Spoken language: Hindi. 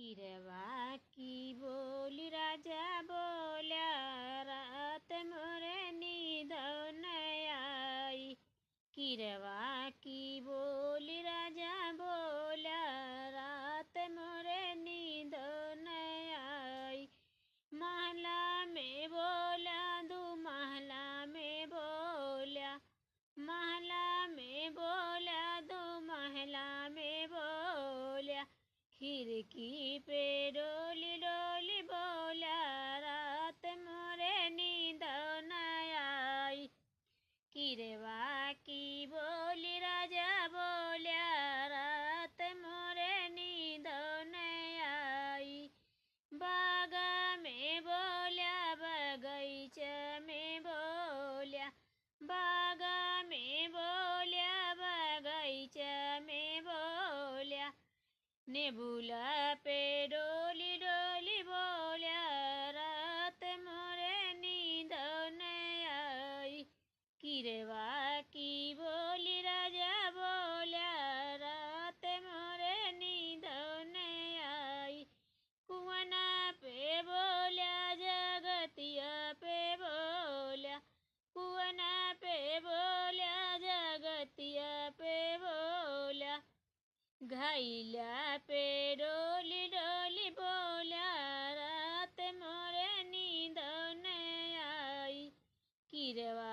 हिरवा की बोली राजा बोल्या, रात मोरे नींद न आई। हिरवा की बोली राजा बोल्या, रात मोरे नींद न आई। महला में बोला दू महला में बोल्या, महला में बोला दू महला में बोल्या। खिड़की पे डोली डोली बोला, रात मोरे नींद न आई। हिरवा की बोली राजा बोल्या, रात मोरे नींद न आई। बागा में बोल्या, बगीचा में बोल्या, बागा में बोल्या, बगीचा में बोल्या। नेबुला पे डोली डोली बोल्या, रात मोरे नींद न आई। हिरवा की बोली राजा बोल्या, रात मोरे नींद न आई। कुआना पे बोल्या, जगतिया पे बोल्या, कुआना पे बोल्या, जगतिया पे बोल्या। घाइला पे डोली डोली बोल्या, रात मोरे नींद न आई। हिरवा